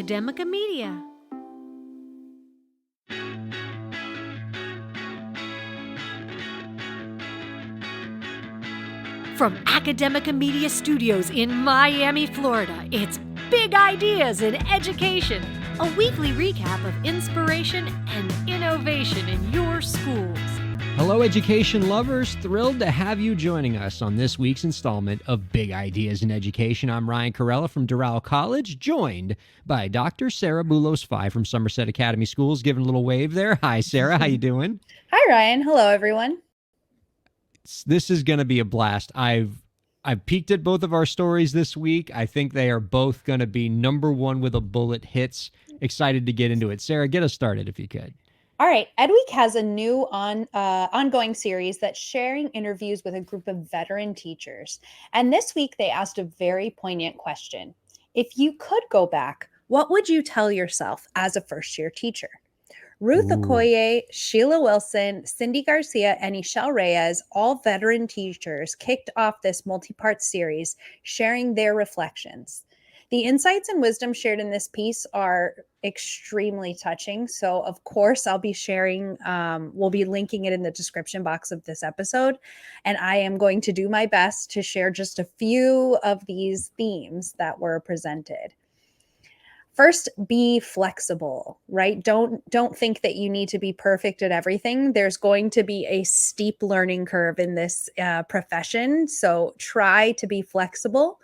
Academica Media. From Academica Media Studios in Miami, Florida, it's Big Ideas in Education, a weekly recap of inspiration and innovation in your schools. Hello, education lovers. Thrilled to have you joining us on this week's installment of Big Ideas in Education. I'm Ryan Kairalla from Doral College, joined by Dr. Sarah Boulos-Fye from Somerset Academy Schools. Giving a little wave there. Hi, Sarah. How you doing? Hi, Ryan. Hello, everyone. This is going to be a blast. I've peeked at both of our stories this week. I think they are both going to be number one with a bullet hits. Excited to get into it. Sarah, get us started if you could. All right. EdWeek has a new ongoing series that's sharing interviews with a group of veteran teachers. And this week, they asked a very poignant question. If you could go back, what would you tell yourself as a first-year teacher? Ruth Okoye, Sheila Wilson, Cindy Garcia, and Ishel Reyes, all veteran teachers, kicked off this multi-part series, sharing their reflections. The insights and wisdom shared in this piece are extremely touching. So, of course, I'll be sharing, we'll be linking it in the description box of this episode. And I am going to do my best to share just a few of these themes that were presented. First, be flexible, right? Don't think that you need to be perfect at everything. There's going to be a steep learning curve in this profession. So try to be flexible.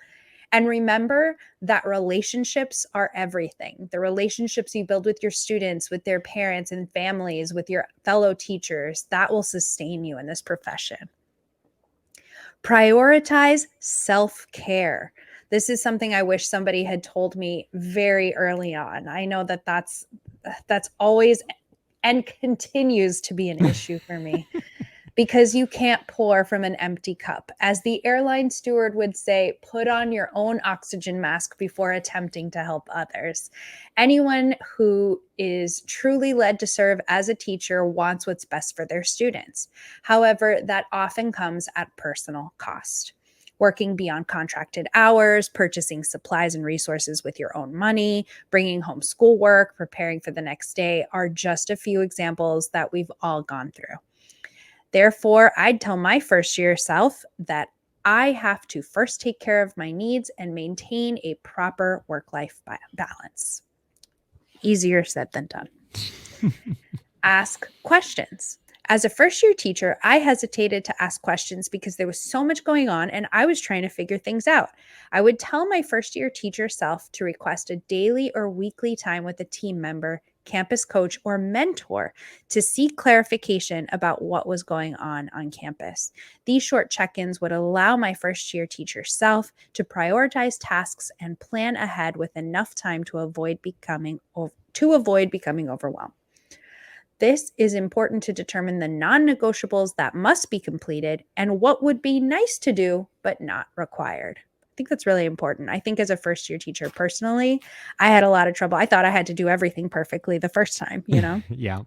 And remember that relationships are everything. The relationships you build with your students, with their parents and families, with your fellow teachers, that will sustain you in this profession. Prioritize self-care. This is something I wish somebody had told me very early on. I know that that's always and continues to be an issue for me. Because you can't pour from an empty cup. As the airline steward would say, put on your own oxygen mask before attempting to help others. Anyone who is truly led to serve as a teacher wants what's best for their students. However, that often comes at personal cost. Working beyond contracted hours, purchasing supplies and resources with your own money, bringing home schoolwork, preparing for the next day are just a few examples that we've all gone through. Therefore, I'd tell my first-year self that I have to first take care of my needs and maintain a proper work-life balance. Easier said than done. Ask questions. As a first-year teacher, I hesitated to ask questions because there was so much going on and I was trying to figure things out. I would tell my first-year teacher self to request a daily or weekly time with a team member, campus coach, or mentor to seek clarification about what was going on campus. These short check-ins would allow my first-year teacher self to prioritize tasks and plan ahead with enough time to avoid becoming overwhelmed. This is important to determine the non-negotiables that must be completed and what would be nice to do but not required. I think that's really important. I think as a first-year teacher personally, I had a lot of trouble. I thought I had to do everything perfectly the first time, Yeah.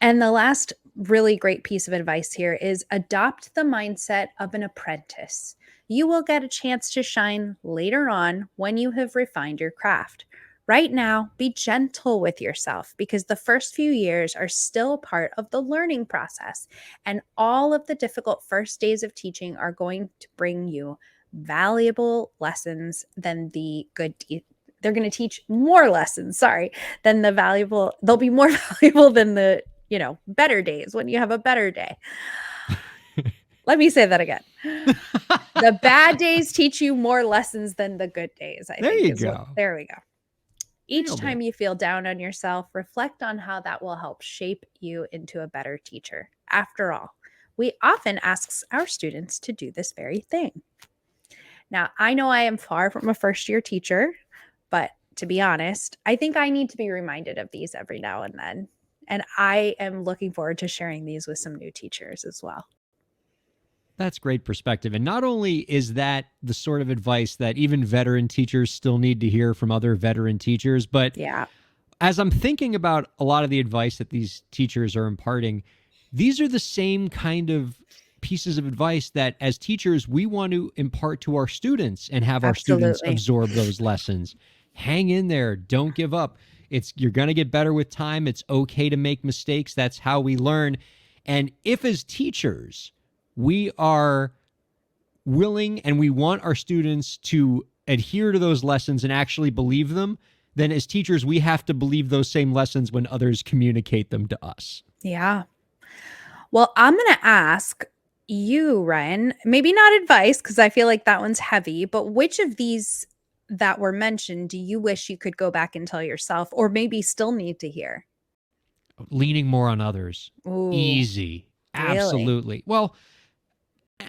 And the last really great piece of advice here is adopt the mindset of an apprentice. You will get a chance to shine later on when you have refined your craft. Right now, be gentle with yourself because the first few years are still part of the learning process, and all of the difficult first days of teaching are going to bring you valuable lessons than the good. They're going to teach more lessons, than the valuable. They'll be more valuable than the, better days when you have a better day. Let me say that again. The bad days teach you more lessons than the good days. There we go. Each time you feel down on yourself, reflect on how that will help shape you into a better teacher. After all, we often ask our students to do this very thing. Now, I know I am far from a first-year teacher, but to be honest, I think I need to be reminded of these every now and then. And I am looking forward to sharing these with some new teachers as well. That's great perspective. And not only is that the sort of advice that even veteran teachers still need to hear from other veteran teachers, but as I'm thinking about a lot of the advice that these teachers are imparting, these are the same kind of pieces of advice that as teachers, we want to impart to our students and have our students absorb those lessons. hang in there. Don't give up. You're going to get better with time. It's okay to make mistakes. That's how we learn. And if as teachers, we are willing and we want our students to adhere to those lessons and actually believe them, then as teachers, we have to believe those same lessons when others communicate them to us. Yeah. Well, I'm going to ask you, Ryan, maybe not advice, because I feel like that one's heavy, but which of these that were mentioned do you wish you could go back and tell yourself, or maybe still need to hear? Leaning more on others. Ooh, easy. really? Absolutely. Well,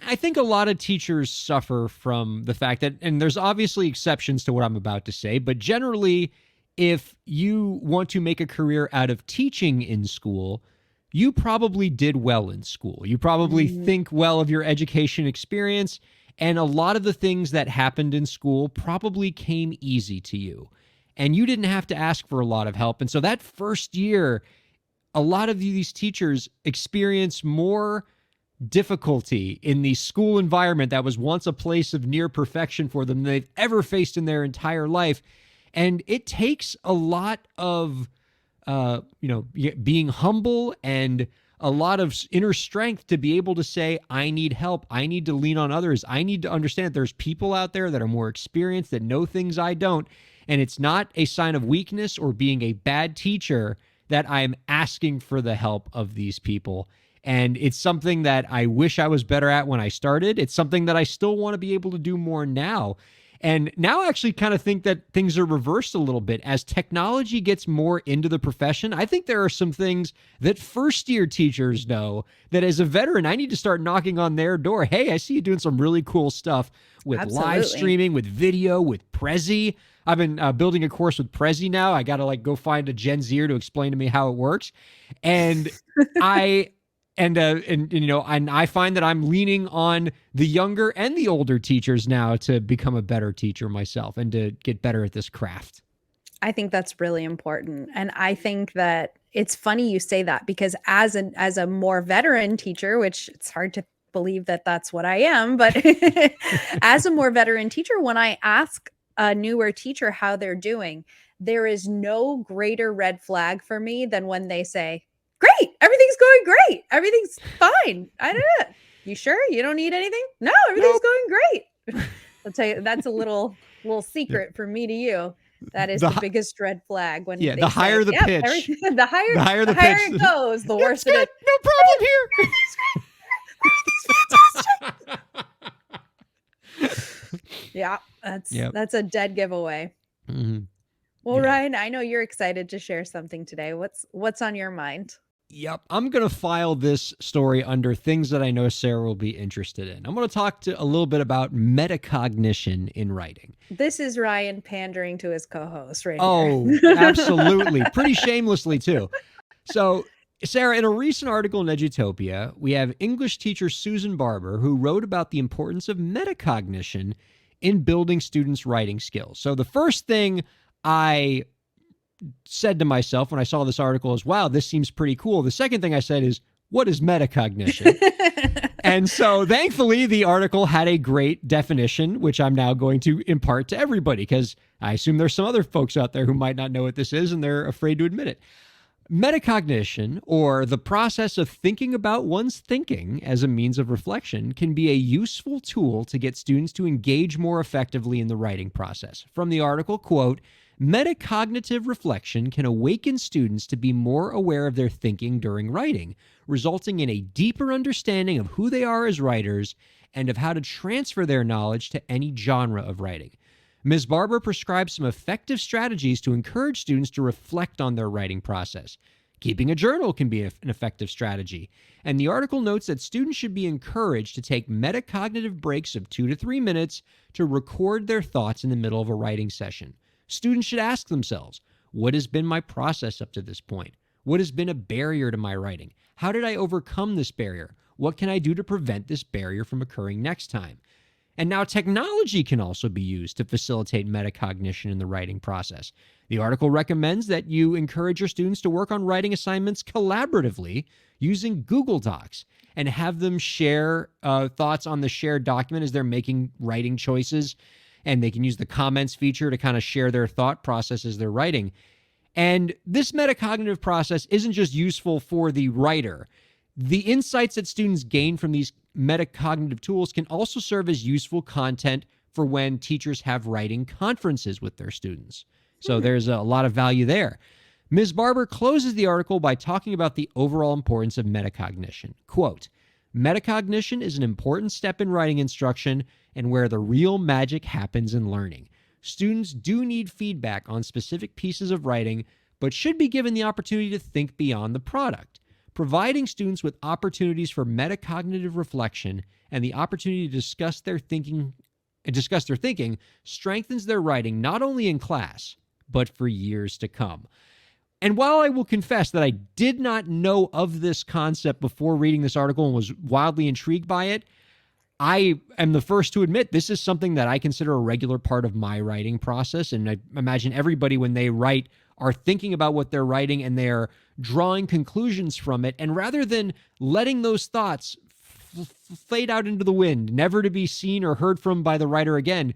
I think a lot of teachers suffer from the fact that, and there's obviously exceptions to what I'm about to say, but generally, if you want to make a career out of teaching in school, you probably did well in school. You probably think well of your education experience, and a lot of the things that happened in school probably came easy to you, and you didn't have to ask for a lot of help. And so that first year, a lot of these teachers experience more difficulty in the school environment that was once a place of near perfection for them than they've ever faced in their entire life. And it takes a lot of, being humble and a lot of inner strength to be able to say, I need help. I need to lean on others. I need to understand that there's people out there that are more experienced, that know things I don't. And it's not a sign of weakness or being a bad teacher that I'm asking for the help of these people. And it's something that I wish I was better at when I started. It's something that I still want to be able to do more now. And now I actually kind of think that things are reversed a little bit. As technology gets more into the profession, I think there are some things that first-year teachers know that as a veteran, I need to start knocking on their door. Hey, I see you doing some really cool stuff with live streaming, with video, with Prezi. I've been building a course with Prezi now. I got to go find a Gen Zer to explain to me how it works. And And I find that I'm leaning on the younger and the older teachers now to become a better teacher myself and to get better at this craft. I think that's really important. And I think that it's funny you say that, because as a more veteran teacher, which it's hard to believe that that's what I am, but as a more veteran teacher, when I ask a newer teacher how they're doing, there is no greater red flag for me than when they say, great, everything's going great, everything's fine. I don't know. You sure you don't need anything? No, everything's going great. I'll tell you, that's a little secret from me to you. That is the biggest red flag. When the higher the pitch, the higher it goes, the worse it is. No problem here. Yeah, that's a dead giveaway. Mm-hmm. Well, yeah. Ryan, I know you're excited to share something today. What's on your mind? Yep. I'm going to file this story under things that I know Sarah will be interested in. I'm going to talk a little bit about metacognition in writing. This is Ryan pandering to his co-host right here. Absolutely. Pretty shamelessly, too. So, Sarah, in a recent article in Edutopia, we have English teacher Susan Barber, who wrote about the importance of metacognition in building students' writing skills. So the first thing I said to myself when I saw this article is, wow, this seems pretty cool. The second thing I said is, what is metacognition? And so thankfully, the article had a great definition, which I'm now going to impart to everybody, because I assume there's some other folks out there who might not know what this is and they're afraid to admit it. Metacognition, or the process of thinking about one's thinking as a means of reflection, can be a useful tool to get students to engage more effectively in the writing process. From the article, quote, metacognitive reflection can awaken students to be more aware of their thinking during writing, resulting in a deeper understanding of who they are as writers and of how to transfer their knowledge to any genre of writing. Ms. Barber prescribes some effective strategies to encourage students to reflect on their writing process. Keeping a journal can be an effective strategy, and the article notes that students should be encouraged to take metacognitive breaks of 2 to 3 minutes to record their thoughts in the middle of a writing session. Students should ask themselves, what has been my process up to this point? What has been a barrier to my writing? How did I overcome this barrier? What can I do to prevent this barrier from occurring next time? And now technology can also be used to facilitate metacognition in the writing process. The article recommends that you encourage your students to work on writing assignments collaboratively using Google Docs and have them share thoughts on the shared document as they're making writing choices. and they can use the comments feature to kind of share their thought process as they're writing. And this metacognitive process isn't just useful for the writer. The insights that students gain from these metacognitive tools can also serve as useful content for when teachers have writing conferences with their students. So there's a lot of value there. Ms. Barber closes the article by talking about the overall importance of metacognition. Quote, "Metacognition is an important step in writing instruction and where the real magic happens in learning. Students do need feedback on specific pieces of writing, but should be given the opportunity to think beyond the product. Providing students with opportunities for metacognitive reflection and the opportunity to discuss their thinking strengthens their writing not only in class, but for years to come." And while I will confess that I did not know of this concept before reading this article and was wildly intrigued by it, I am the first to admit this is something that I consider a regular part of my writing process. And I imagine everybody, when they write, are thinking about what they're writing and they're drawing conclusions from it. And rather than letting those thoughts fade out into the wind, never to be seen or heard from by the writer again,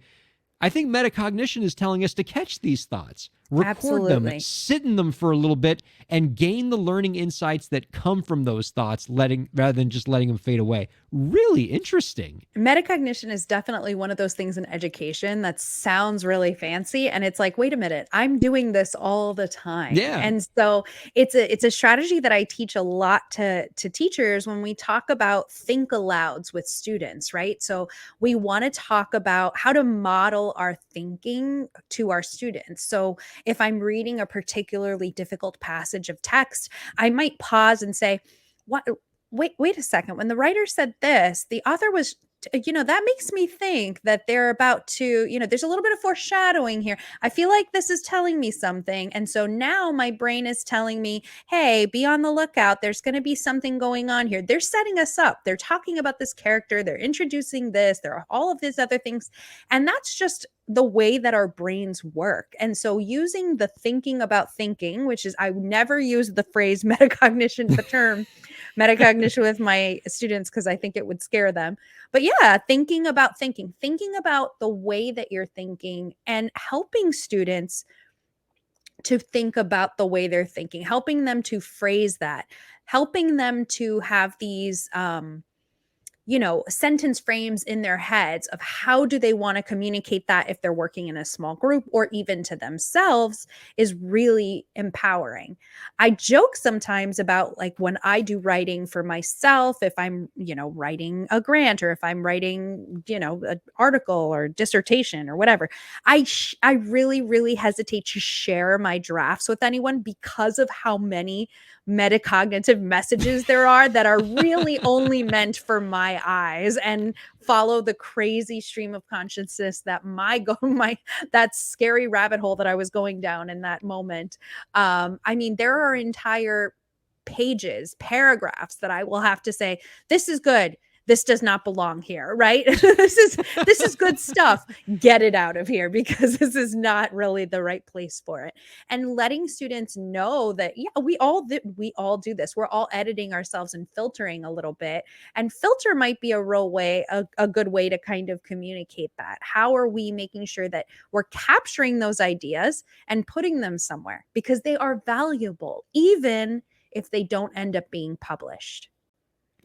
I think metacognition is telling us to catch these thoughts, record them, sit in them for a little bit, and gain the learning insights that come from those thoughts, rather than just letting them fade away. Really interesting. Metacognition is definitely one of those things in education that sounds really fancy. And it's like, wait a minute, I'm doing this all the time. Yeah. And so it's a strategy that I teach a lot to teachers when we talk about think alouds with students, right? So we want to talk about how to model our thinking to our students. So if I'm reading a particularly difficult passage of text, I might pause and say, "What? Wait a second. When the writer said this, the author was, that makes me think that they're about to, there's a little bit of foreshadowing here. I feel like this is telling me something. And so now my brain is telling me, hey, be on the lookout. There's going to be something going on here. They're setting us up. They're talking about this character. They're introducing this. There are all of these other things. And that's just the way that our brains work. And so using the thinking about thinking, which is, I never use the phrase metacognition, the term metacognition with my students, because I think it would scare them. But yeah, thinking about the way that you're thinking and helping students to think about the way they're thinking, helping them to phrase that, helping them to have these, sentence frames in their heads of how do they want to communicate that if they're working in a small group or even to themselves is really empowering. I joke sometimes about like when I do writing for myself, if I'm, writing a grant or if I'm writing, an article or dissertation or whatever, I really, really hesitate to share my drafts with anyone because of how many metacognitive messages there are that are really only meant for my eyes and follow the crazy stream of consciousness that that scary rabbit hole that I was going down in that moment. There are entire paragraphs that I will have to say, this is good. This does not belong here, right? This is good stuff. Get it out of here because this is not really the right place for it. And letting students know that, yeah, we all do this. We're all editing ourselves and filtering a little bit. And filter might be a good way to kind of communicate that. How are we making sure that we're capturing those ideas and putting them somewhere because they are valuable, even if they don't end up being published?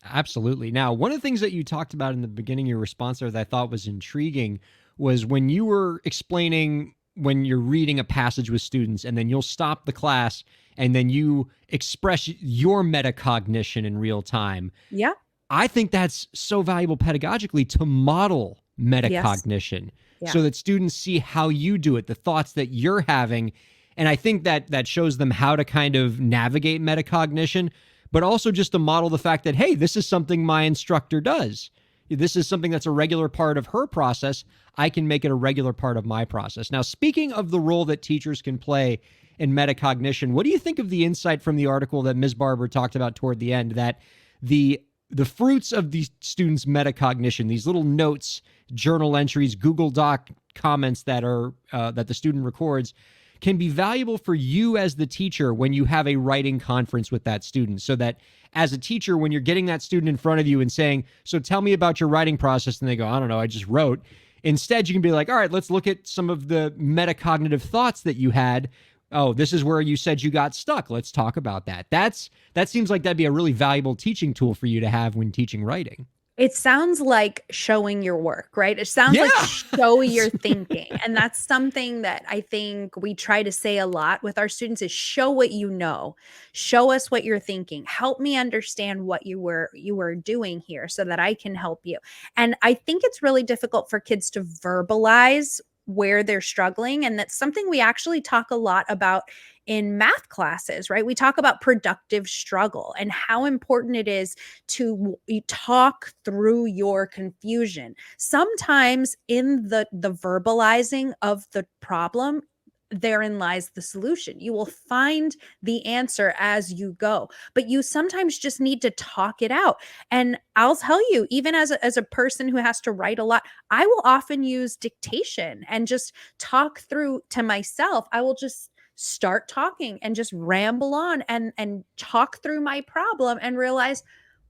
Absolutely. Now, one of the things that you talked about in the beginning of your response there that I thought was intriguing was when you were explaining when you're reading a passage with students and then you'll stop the class and then you express your metacognition in real time. Yeah. I think that's so valuable pedagogically to model metacognition so that students see how you do it, the thoughts that you're having. And I think that shows them how to kind of navigate metacognition, but also just to model the fact that, hey, this is something my instructor does. This is something that's a regular part of her process. I can make it a regular part of my process. Now, speaking of the role that teachers can play in metacognition, what do you think of the insight from the article that Ms. Barber talked about toward the end, that the fruits of these students' metacognition, these little notes, journal entries, Google Doc comments that are that the student records, can be valuable for you as the teacher when you have a writing conference with that student, so that as a teacher, when you're getting that student in front of you and saying, so tell me about your writing process, and they go, I don't know, I just wrote. Instead, you can be like, all right, let's look at some of the metacognitive thoughts that you had. Oh, this is where you said you got stuck. Let's talk about that. That seems like that'd be a really valuable teaching tool for you to have when teaching writing. It sounds like showing your work, right? It sounds like show your thinking. And that's something that I think we try to say a lot with our students is show what you know. Show us what you're thinking. Help me understand what you were doing here so that I can help you. And I think it's really difficult for kids to verbalize where they're struggling. And that's something we actually talk a lot about in math classes, right? We talk about productive struggle and how important it is to talk through your confusion. Sometimes in the verbalizing of the problem, therein lies the solution. You will find the answer as you go, but you sometimes just need to talk it out. And I'll tell you, even as a person who has to write a lot, I will often use dictation and just talk through to myself. I will just start talking and just ramble on and talk through my problem and realize,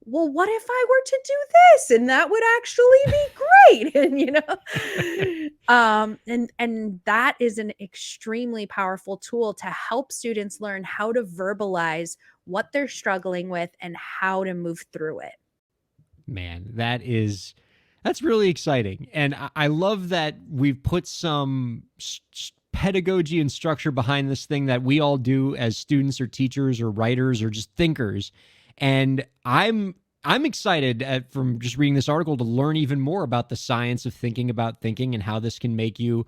well, what if I were to do this? And that would actually be great. And, and that is an extremely powerful tool to help students learn how to verbalize what they're struggling with and how to move through it. Man, that's really exciting. And I love that we've put some pedagogy and structure behind this thing that we all do as students or teachers or writers or just thinkers. And I'm excited from just reading this article to learn even more about the science of thinking about thinking and how this can make you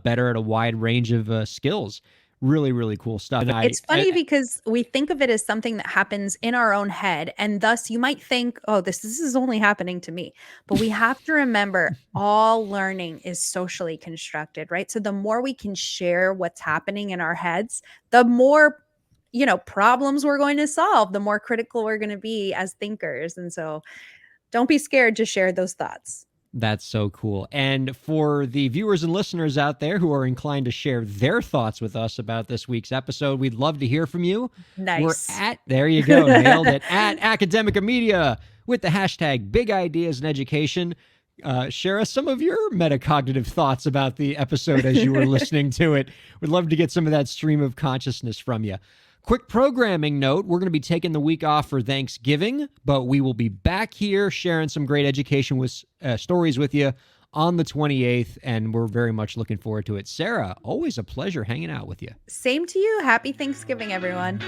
better at a wide range of skills. Really, really cool stuff. It's funny because we think of it as something that happens in our own head. And thus you might think, oh, this is only happening to me. But we have to remember all learning is socially constructed, right? So the more we can share what's happening in our heads, the more problems we're going to solve, the more critical we're going to be as thinkers. And so don't be scared to share those thoughts. That's so cool. And for the viewers and listeners out there who are inclined to share their thoughts with us about this week's episode, we'd love to hear from you. Nice. There you go, nailed it, at Academica Media with the hashtag Big Ideas in Education. Share us some of your metacognitive thoughts about the episode as you were listening to it. We'd love to get some of that stream of consciousness from you. Quick programming note, we're going to be taking the week off for Thanksgiving, but we will be back here sharing some great education with stories with you on the 28th, and we're very much looking forward to it. Sarah, always a pleasure hanging out with you. Same to you. Happy Thanksgiving, everyone.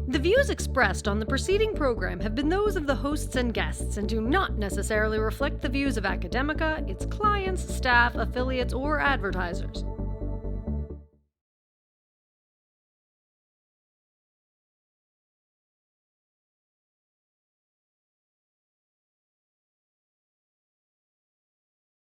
The views expressed on the preceding program have been those of the hosts and guests and do not necessarily reflect the views of Academica, its clients, staff, affiliates, or advertisers.